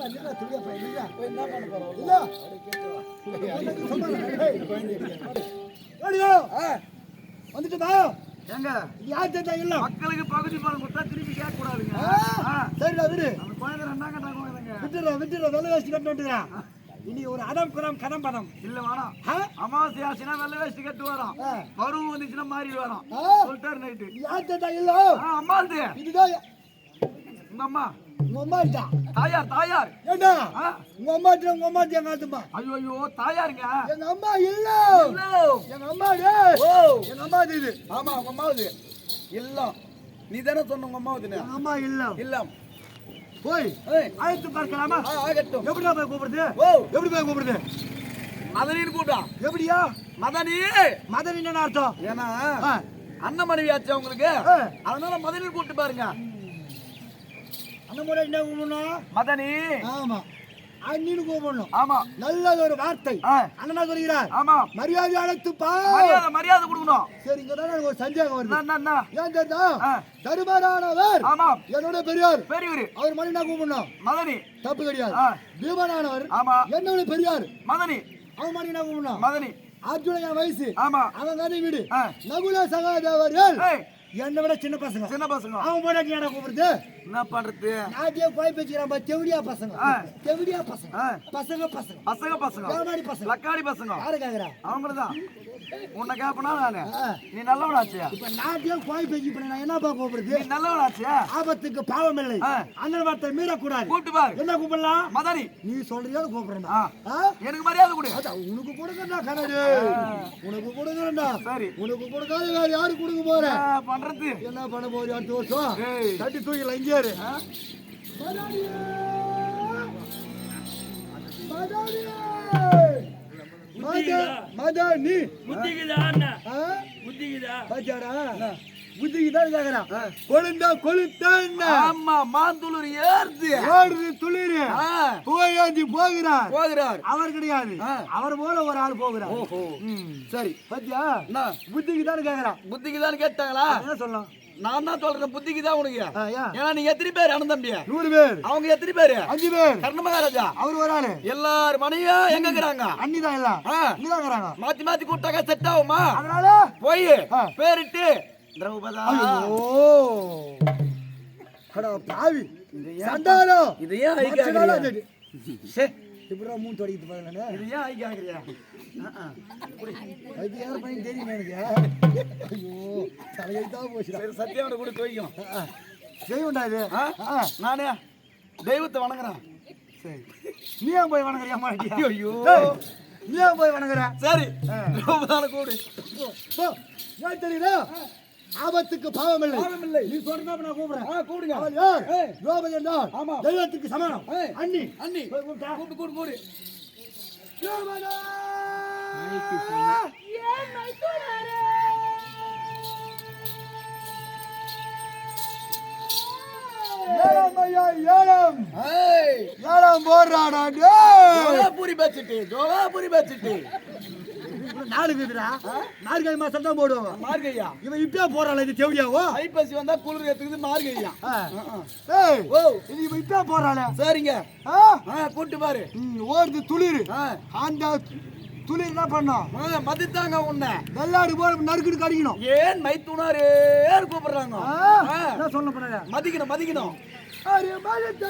மக்களுக்கு பகுதி பலம் கொடுத்தா திருப்பி கேட்க கூடாதுங்க. சரிடா விடு. அந்த குழந்தை ரெண்டாங்க விட்டுற வெள்ள வேஷ்டி கட்டு இனி ஒரு அதம் குரம் கதம் பதம் இல்ல வேணாம். அமாவாசை ஆச்சுன்னா வெள்ள வேஷ்டி கட்டு வரோம். பருவம் வந்துச்சுன்னா மாறி வரோம் சொல்லிட்டாரு நைட்டு. யார்த்தா இல்ல அம்மா இதுதான் உங்க அம்மா. உங்க அம்மா இருக்கா? தாயார் தாயார் ஏண்டா உங்க அம்மா உங்க அம்மா எங்காத்துமா? ஐயோ ஐயோ தாயாருங்க. எங்க அம்மா இல்ல எங்க அம்மா எங்க அம்மா இது. ஆமா உங்க அம்மா இது இல்ல. நீ தானே சொன்ன உங்க அம்மா இது. எங்க அம்மா இல்ல இல்ல. போய் ஆயத்து பார்க்கலாமா? ஆகட்டும். எப்படி போய் கூப்பிடுது? எப்படி போய் கூப்பிடுது? மதனின்னு கூப்பிட்டா. எப்படியா மதனி? மதனி என்ன அர்த்தம்? ஏன்னா அண்ணன் மனைவி ஆச்சு உங்களுக்கு, அதனால மதனி கூப்பிட்டு பாருங்க. அண்ணன் என்ன கூப்பிடணும்? மதனி. ஆமா அண்ணின்னு கூப்பிடணும். ஆமா நல்லது ஒரு வார்த்தை. அண்ணனா சொல்கிறார். ஆமா மரியாதை அழைத்துப்பா. மரியாதை கொடுக்கணும். சரி இங்க தான் ஒரு சந்தேகம் வருது. ஏன் தெரியுதா? தருமரானவர் ஆமா என்னோட பெரியார் பெரியவர். அவர் மணி என்ன கூப்பிடணும்? மதனி. தப்பு கிடையாது. பீமனானவர் ஆமா என்னோட பெரியார் மதனி. அவன் மணி என்ன கூப்பிடணும்? மதனி. அர்ஜுன வயசு ஆமா அவன் கதை வீடு. நகுல சகாதேவர்கள் என்ன விட சின்ன பசங்க. சின்ன பசங்க அவன் போட நீ என்ன கூப்பிடுது? என்ன பண்றது? நாட்டியே போய் பேசிக்கிறான். தெவிடியா பசங்க தெவிடியா பசங்க பசங்க பசங்க பசங்க பசங்க லக்காடி பசங்க லக்காடி பசங்க. யாரு கேக்குறா? அவங்களதான். உன்னை கேப்பனா நானு நீ நல்லவனாச்சு. இப்ப நாட்டியே போய் பேசி பண்ண நான் என்னப்பா கூப்பிடுது? நீ நல்லவனாச்சு. ஆபத்துக்கு பாவம் இல்லை. அண்ணன் வார்த்தை மீறக்கூடாது. கூப்பிட்டு பாரு. என்ன கூப்பிடலாம்? மதனி. நீ சொல்றியா கூப்பிடுறா? எனக்கு மரியாதை கொடு. உனக்கு கொடுக்கறா கனடு. உனக்கு கொடுக்கறா. சரி உனக்கு கொடுக்காத வேற யாரு கொடுக்க போற? பண்றது என்ன பண்ண போறியா? அடுத்த வருஷம் தட்டி தூக்கல இங்கே இரு. மதனி புத்திக்குதா அண்ணா? புத்திக்குதா பாச்சாடா? புத்திக்குதான் கேக்குறான். கொழுந்தா கொளுத்தான். ஆமா மாந்துளூர் ஏறுது ஓடுது துளிரு போயாதி போகிறார் போகிறார். அவர் கிடையாது. அவர் போல ஒரு ஆள் போகிறார். ஓஹோ சரி பாத்தியா? புத்திக்குதான் கேக்குறான். புத்திக்குதான் கேட்டாங்களா? என்ன சொல்லலாம்? நான் தான் சொல்றேன் புத்திக்குதான் உனக்கு. ஏன்னா நீங்க எத்தனை பேர் அண்ணன் தம்பி? 100 பேர். அவங்க எத்தனை பேரு? 5 பேர். கர்ணமகாராஜா அவர் ஒரு ஆளு. எல்லாரும் மனைவியும் எங்க இருக்கிறாங்க? அண்ணிதான் எல்லாம் இங்கதான் இருக்கிறாங்க. மாத்தி மாத்தி கூப்பிட்டாங்க செட் ஆகுமா? அதனால போய் பேரிட்டு திரௌபதா. அட பாவி சண்டாலோ இது ஏன் ஐகாங்கறியா? சே இப்பறா மூணு தொடிக்கிட்டு பாருங்க. இது ஏன் ஐகாங்கறியா? அது யார் பையன் தெரியும் எனக்கு. ஐயோ தலையைத்தா போச்சு. சரி சத்தியவனை கூட தோய்க்கும். செய்யுண்டா இது. நானே தெய்வத்தை வணங்குறேன். சரி நீ ஏன் போய் வணங்குறியா? மாட்டியா? ஐயோ நீ ஏன் போய் வணங்குற? சரி திரௌபதான கூடு போ. ஏன் தெரியுதா? ஆபத்துக்கு பாவம் இல்லை. நீ சொல்றதா நான் கூப்பிடுறேன். கூடுங்க. அவள் யார்? திரௌபதி என்றால் தெய்வத்துக்கு சமானம். அண்ணி அண்ணி கூப்பிட்டு கூடு கூடு. திரௌபதி ஏன் மைத்துனரே ஏலமையா ஏலம். ஏலம் போடுறாடா. ஜோலாபுரி பச்சிட்டு ஜோலாபுரி பச்சிட்டு நாளுக்குதுடா. மார்கழி மாசம் தான் போடுவாங்க. மார்கழியா? இவன் இப்பயே போறாள. இது செவடியாவோ? ஐப்பசி வந்தா குளிர் ஏத்துக்குது மார்கழியா? ஏய் ஓ இது இவன் இப்பயே போறாள. சரிங்க கூட்டி பாரு. ஓடுது துளிர். அந்த துளிர் என்ன பண்ணோம்? மதித்தாங்க உன்னை வெள்ளாடு போற நறுக்குன்னு கடிக்கணும். ஏன் மைத்துனாரே கூப்பிடுறாங்க? என்ன சொல்ல போறாங்க? மதிக்கணும் மதிக்கணும். அரே மதித்தா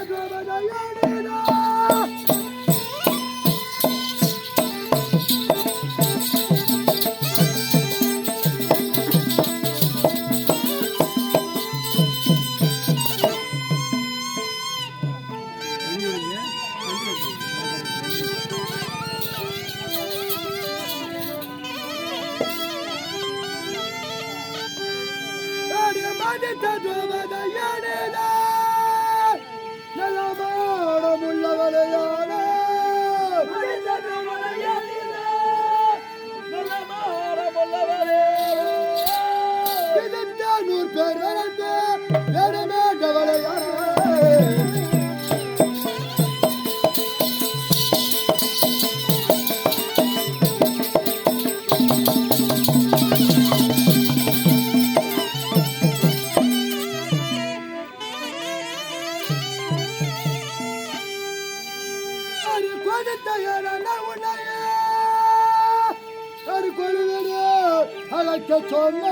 அழைக்க சொன்ன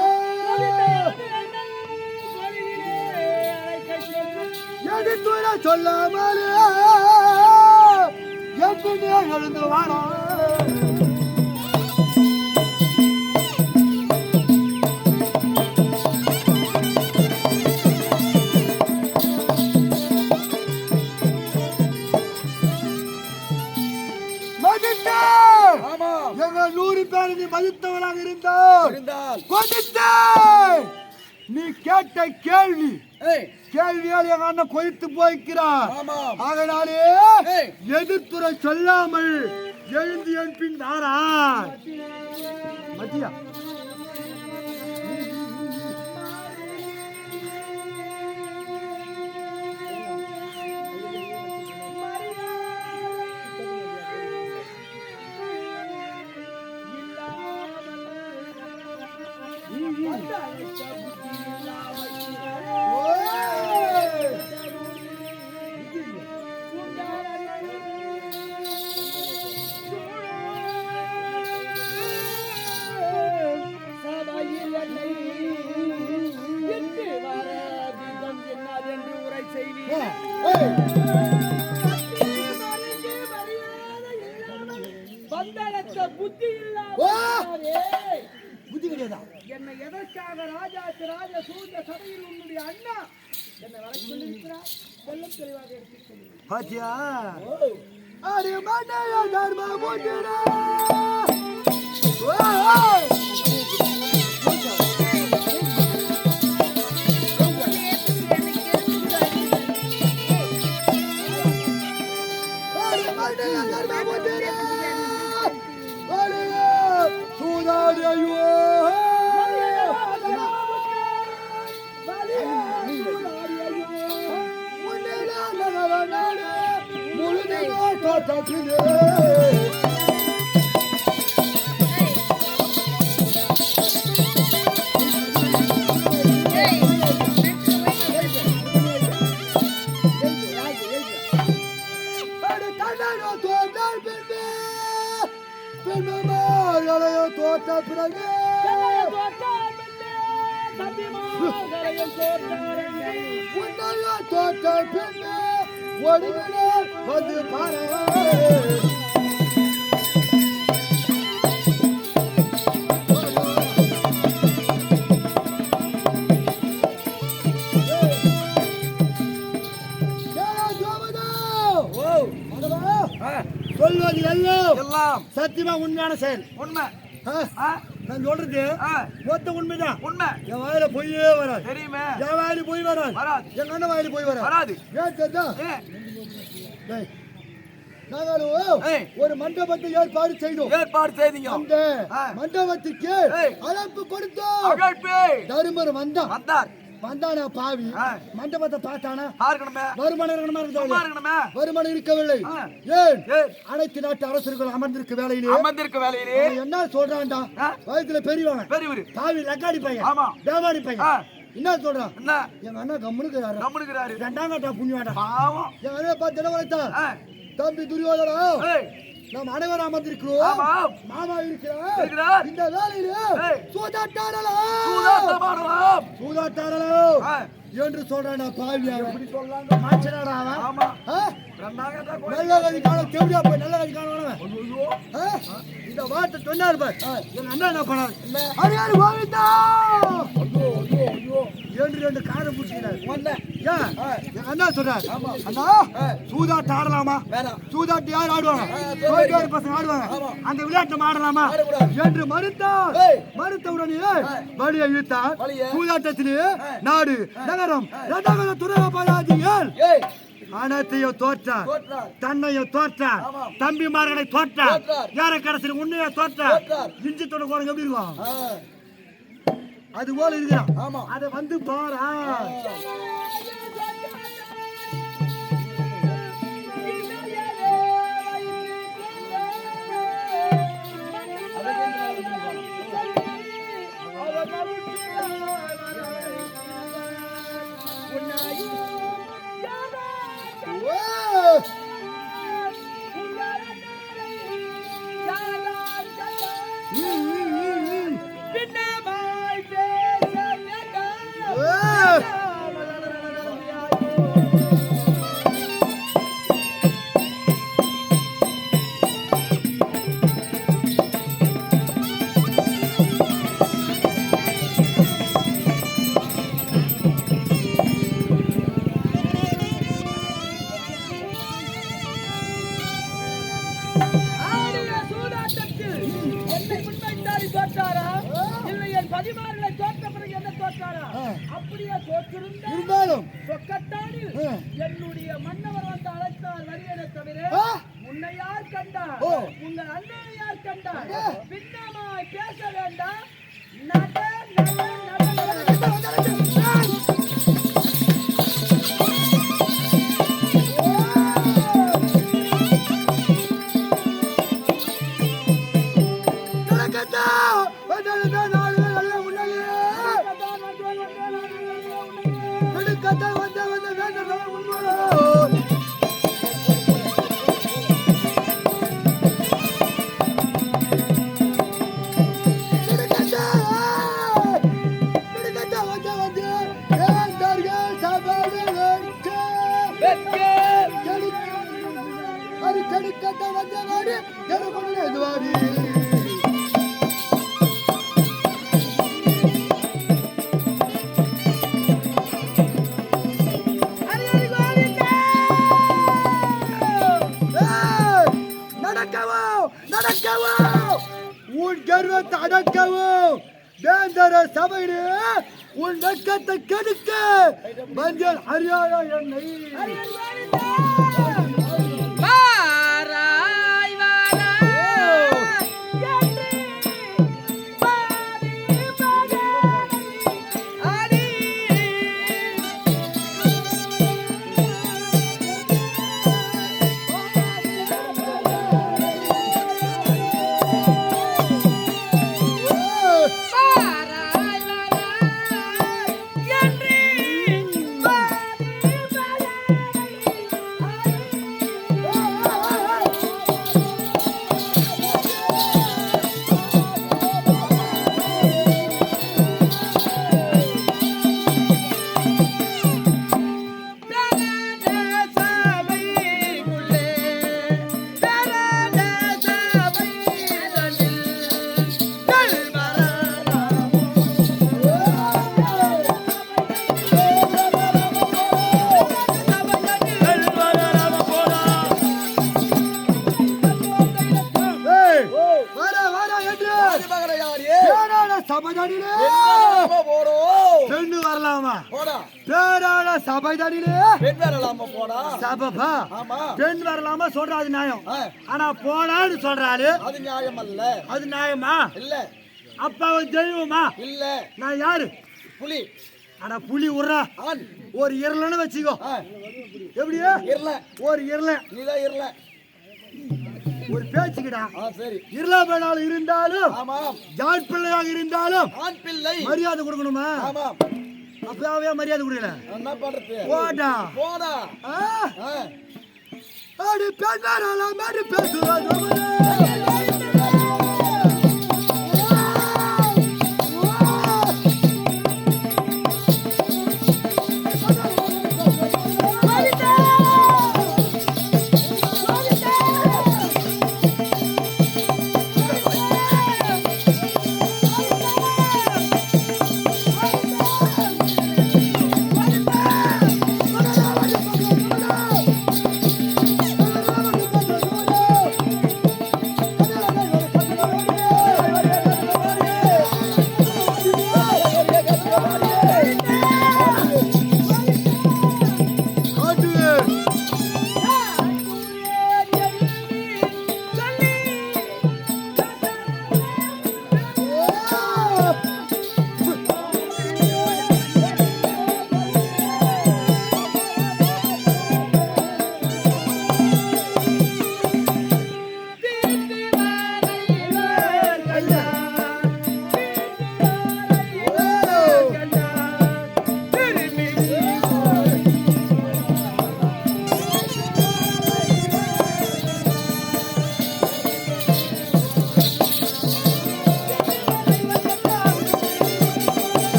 எதிர்த்துற சொல்லாமலே எப்பவுமே எழுந்து வாரா எங்கள் 100 பேர் நீ மதித்தவனாக இருந்தால் நீ கேட்ட கேள்வியால் எங்க அண்ணன் கொதித்து போய்க்கிறார். அதனாலே எதிர்த்துறை சொல்லாமல் எழுந்து என் பின் வாரா மத்தியா புத்தி கிடையாதா? என்னை எதற்காக ராஜாத்து ராஜ சூழ்ந்த சபையில் உன்னுடைய அண்ணா என்னை வர சொல்லியிருக்கிறார். வெள்ளம் தெளிவாக எடுத்துக்கொள்ளுங்கள். பாத்தியா? அடி மண்ணையா தர்ம மூட்டினா. சொல்வது எல்லாம் சத்தியமா உண்மையான செயல். உண்மை நான் சொல்றது மொத்த உண்மைதான். உண்மை. என் வாயில பொய்யே வராது. தெரியுமே. என் வாயில பொய் வராது. எங்க அண்ணன் வாயில பொய் வராது. ஏன் தெரிஞ்சா ஒரு மண்டபத்தை ஏற்பாடு செய்தீங்க. அந்த மண்டபத்துக்கு அழைப்பு கொடுத்தோம். தருமர் வந்தானா பாவி மண்டபத்தை பார்த்தானா? வருமானம் இருக்கவில்லை. ஏன் அனைத்து நாட்டு அரசர்கள் அமர்ந்திருக்க வேலையிலே என்ன சொல்றான்டா? வயசுல பெரியவன் பாவி லக்காடி பையன் தேவாடி பையன் என்ன சொல்றான்? எங்க அண்ணா கம்முனுக்குறாரு. 2ஆம் கட்டா புண்ணியாடா. எங்க அண்ணா பார்த்து என்ன வளர்த்தா? தம்பி துரியோதனா நாம் அனைவரும் அமர்ந்திருக்கிறோம். மாமா இருக்கிறார். இந்த வேலையிலே சூதாட்டாடலாம் என்று சொல்றான். பாவியா எப்படி சொல்றாங்க? மாச்சனாடா நல்ல கதிக்கான தேவையா போய் நல்ல கதிக்கான இந்த வார்த்தை சொன்னார் பார். எங்க அண்ணா என்ன பண்ணாரு? அரியாரு கோவிந்தா என்று 2 காரம் பூச்சிக்கிறார். எங்க அண்ணா சொல்றாரு, அண்ணா சூதாட்டம் ஆடலாமா? சூதாட்டு யார் ஆடுவாங்க? பசங்க ஆடுவாங்க. அந்த விளையாட்டு ஆடலாமா என்று மறுத்த உடனே வழியை இழுத்தார். சூதாட்டத்திலே நாடு நகரம் துறையாதிகள் அனைத்தையும் தோற்றார். தன்னையும் தோற்றார். தம்பிமார்களை தோற்றார். யார கடைசியில் உன்னைய தோற்றார். இஞ்சி தொட கோரங்க எப்படி இருக்கும்? அது போல இருக்கிறான். அதை வந்து பாரா. ஆடிய சூதாட்டத்தில் என்னை முன்வைத்தாரி தோற்றாரா இல்லை என் பதிமார்களை தோற்ற பிறகு என்ன தோற்றாரா அப்படியே தோற்றிருந்தாலும் சொக்கட்டானில் என்னுடைய மன்னவர் வந்து அழைத்தால் வருகிறே தவிர உன்னை யார் கண்டார் உங்கள் அண்ணனை யார் கண்டார் பின்னமாய் பேச வேண்டாம் நட நட உன் கர்வத்தை அடக்கவும் வேந்தர சபையிலே உன் வெட்கத்தை கெடுக்க மஞ்சள் ஹரியாரா என்னை பெண் வரலாமா சொல்றாது நியாயம். ஆனா போனான்னு சொல்றாரு அது நியாயம் அல்ல. அது நியாயமா இல்ல? அப்ப அவன் தெய்வமா இல்ல? நான் யாரு? புலி. ஆனா புலி உர்றா ஒரு இருளன்னு வச்சுக்கோ. எப்படியா இருள? ஒரு இருள. நீதான் இருள. ஒரு பேச்சுக்கிடா. சரி. இருள வேணாலும் இருந்தாலும் ஜான் பிள்ளையாக இருந்தாலும் ஆண் பிள்ளை மரியாதை கொடுக்கணுமா? அப்பவே மரியாதை கொடுக்கல என்ன பண்றது? போடா போடா. அடி பேசாரல மாதிரி பேசுறாரு.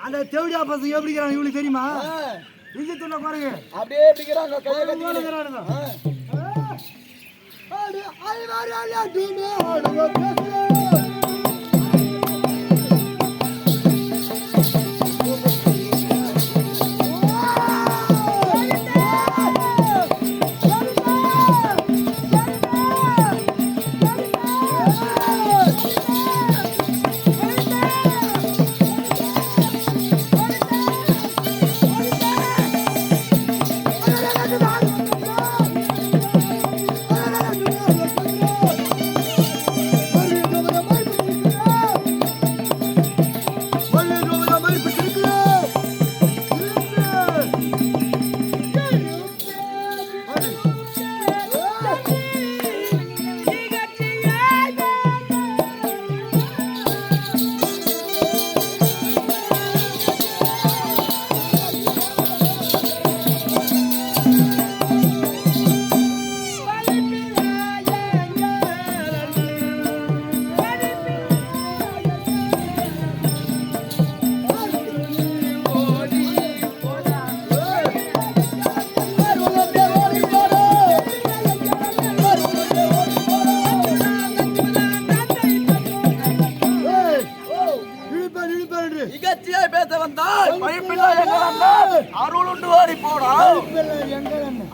அந்த தேவடியா பசங்க எப்படி இருக்காங்க இவங்களுக்கு தெரியுமா? இங்க துணை பாருங்க அப்படியே எப்படி இருக்காங்க கையில கட்டிக்கிறாங்க. அடி ஐவாரி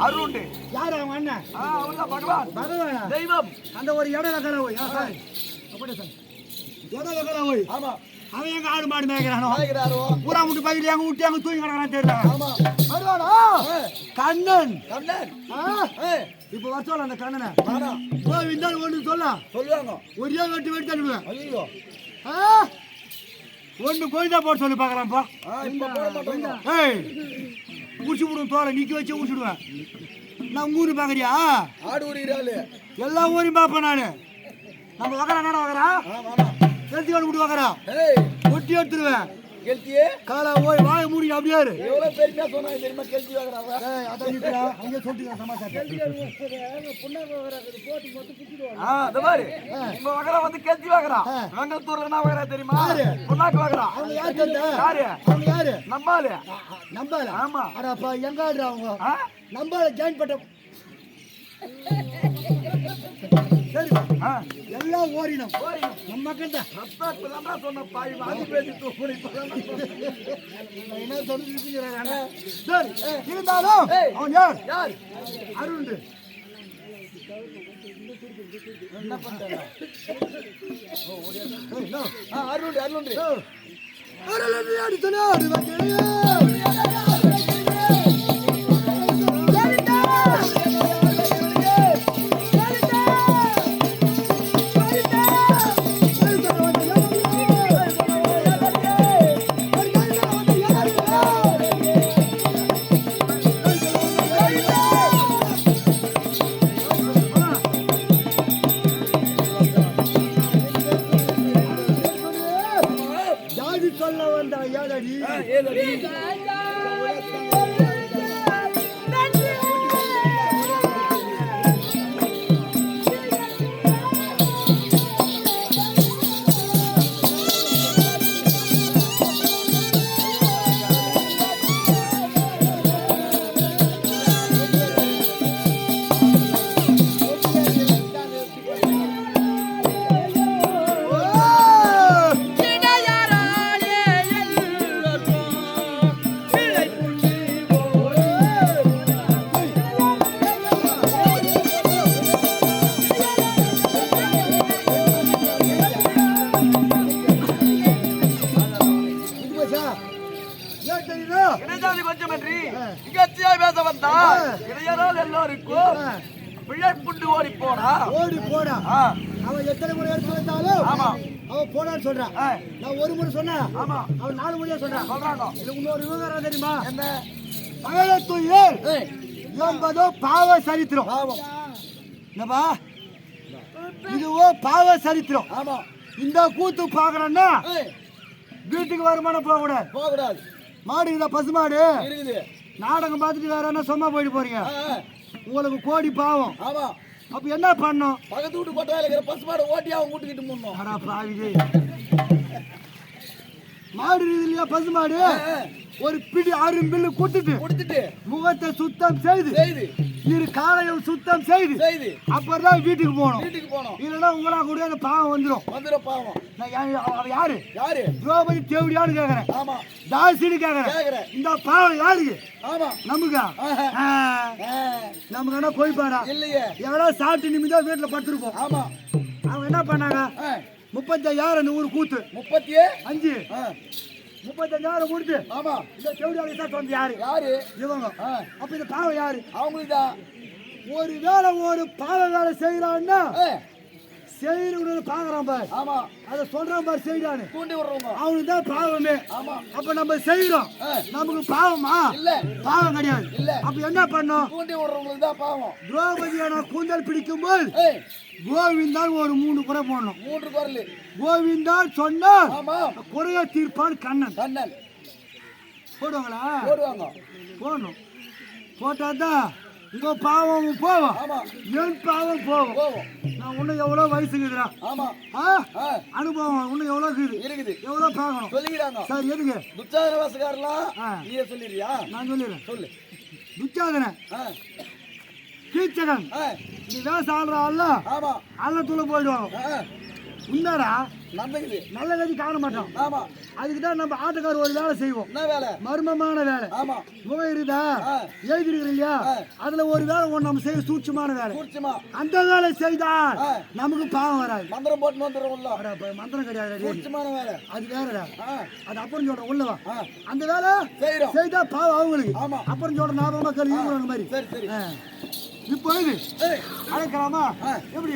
அருண்டு யார் அவங்க அண்ணன்? அவர்தான் பகவான். பகவான் தெய்வம். அந்த ஒரு இடம் வைக்கிறா போய் அப்படி சார் இடம் வைக்கிறா போய். ஆமா அவன் எங்க ஆடு மாடு மேய்க்கிறானோ பூரா முட்டு பையில எங்க விட்டு அங்க தூங்கி கிடக்கிறான் தெரியல. ஆமா வருவானா கண்ணன். கண்ணன் இப்ப வரச்சோல அந்த கண்ணனை போய் விந்தாலும் ஒண்ணு சொல்லுவாங்க. ஒரே வெட்டி வெட்டி தள்ளுவேன். ஐயோ ஒண்ணு கோயில்தான் போட்டு சொல்லி பாக்கலாம்ப்பா. ஊசி விடுவோம் தோலை நிக்க வச்சு ஊசிடுவேன். நான் ஊரு பாக்குறியா? ஆடு ஊரிறாள் எல்லா ஊரையும் பாப்பேன் நானு. நம்ம வகரா நாடா வகரா கெல்த்தி வாடு விட்டு வகரா ஒட்டி எடுத்துருவேன். கெல்த்தியே காலா ஓய் வாய மூடி அப்படியே எவ்வளவு பெருமையா சொன்னாங்க தெரியுமா? கெல்த்தி வகராவா அதான் நிக்கிறா அங்கே சொல்லிட்டு சமாச்சாரம். புண்ணாக வகரா போட்டு போட்டு குத்திடுவாங்க. இந்த மாதிரி உங்க வகரா வந்து கெல்த்தி வகரா. வெங்கத்தூர்ல என்ன வகரா தெரியுமா? புண்ணாக்கு வகரா. அவங்க யார் தெரிஞ்சா? யாரு அவங்க? யாரு நம்பால. நம்பால ஆமா. அடப்பா எங்க ஆடுறா அவங்க? நம்பால ஜாயின் பண்ண சரி எல்லாம் ஓரினம் நம்ம மக்கள் தான். சொன்ன பாய் வாங்கி பேசி என்ன சொல்லிருக்கிறாங்க. சரி இருந்தாலும் அவன் யார்? யார் அருண்டு என்ன பண்றாங்க? அருண்டு அருண்டு அருண்டு அடிச்சனா ஓடி போடா. அவன் எத்தனை முறை எடுத்து வந்தாலும் அவன் போடான்னு சொல்றான். நான் ஒரு முறை சொன்னேன் அவன் 4 முறையா சொல்றான். இன்னொரு விவகாரம் தெரியுமா? என்ன? பகலத்துயில் என்பதோ பாவ சரித்திரம். என்னப்பா இதுவோ பாவ சரித்திரம். இந்த கூத்து பாக்குறேன்னா வீட்டுக்கு வருமானம் போக கூடாது. மாடு இருக்குதா? பசு மாடு இருக்குது. நாடகம் பார்த்துட்டு வேற என்ன சும்மா போயிட்டு போறீங்க? உங்களுக்கு கோடி பாவம். அப்ப என்ன பண்ணும்? பக்கத்து வீட்டு கொட்டாயில இருக்கிற பசு மாடு ஓட்டி அவன் கூட்டுக்கிட்டு முன்னோம். ஆனா பாவிதே மாடு இல்லையா? பசு மாடு ஒரு பிடி 6 பில்லு கொடுத்துட்டு முகத்தை சுத்தம் செய்து இரு காலையும் சுத்தம் செய்து அப்புறம் வீட்டுக்கு போகணும் இல்லைன்னா உங்களா கூட அந்த பாவம் வந்துடும் பாவம். யாரு திரௌபதி தேவடியான்னு கேக்குறேன், தாசின்னு கேக்குறேன். இந்த பாவம் யாருக்கு? நமக்கா? நமக்கு என்ன கோய்பாடா இல்லையே? எவ்வளோ சாப்பிட்டு நிமிடம் வீட்டுல படுத்துருப்போம். அவங்க என்ன பண்ணாங்க? 35,000 ஒரு கூத்து 35 35,000 கொடுத்து இந்த தேவடியாளுக்கு தான் சொந்த யாரு இவங்க. அப்ப இந்த பாவம் யாரு? அவங்களுக்கு தான். ஒரு வேலை ஒரு பாவ வேலை செய்யறான்னா செய்யறது பாக்குறான் பாரு. அதை சொல்றான் பாரு, செய்யறான்னு அவனுக்கு தான் பாவமே. அப்ப நம்ம செய்யறோம், நமக்கு பாவமா? பாவம் கிடையாது. அப்ப என்ன பண்ணோம்? திரௌபதியான கூந்தல் பிடிக்கும் போது கோவிந்தான் ஒரு 3 குறை போடணும். 3 குரல் கோவிந்தான் சொன்னால் குறைய தீர்ப்பான் கண்ணன் போடுவாங்களா? போடணும். போட்டாதான் உங்க பாவம் போவோம், என் பாவம் போவோம். நான் இன்னும் எவ்வளவு வயசுக்குதுடா, அனுபவம் இன்னும் எவ்வளவு இருக்குது, எவ்வளவு பார்க்கணும் சொல்லிக்கிறாங்க. சார் எதுக்கு துச்சாதன வாசகாரலாம் நீயே சொல்லிடுறியா? நான் சொல்லிடுறேன். சொல்லு. துச்சாதன கீச்சகன் நீ வேச ஆடுறாள் அல்ல துளை போயிடுவாங்க. உண்மைடா, நல்ல கதி காண மாட்டோம். அதுக்குதான் நம்ம ஆட்டக்காரர் ஒரு வேலை செய்வோம். மர்மமான வேலை முகம் இருக்குதா எழுதிருக்கிறோம் இல்லையா, அதுல ஒரு வேலை ஒன்று நம்ம செய்ய சூட்சமான வேலை. அந்த வேலை செய்தால் நமக்கு பாவம் வராது. மந்திரம் போட்டு வந்துடும். மந்திரம் கிடையாது, அது வேறடா. அது அப்புறம் சொல்ற உள்ளவா அந்த வேலை செய்தா பாவம் அவங்களுக்கு. அப்புறம் சொல்ற ஞாபகமா கல்வி மாதிரி. இப்போ இது அழைக்கலாமா? எப்படி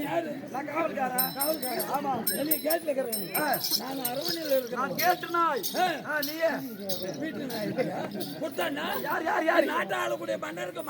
யாரு? நான் காவல்காரன். காவல்காரன். ஆமா. வெளிய கேட்ல இருக்கறேன். நான் அரவணையில இருக்கேன். நான் கேட்டு நாய். நீ வீட்டு நாய். குத்தானா? யார் நாட்ட ஆளக்கூடிய மன்னருக்கு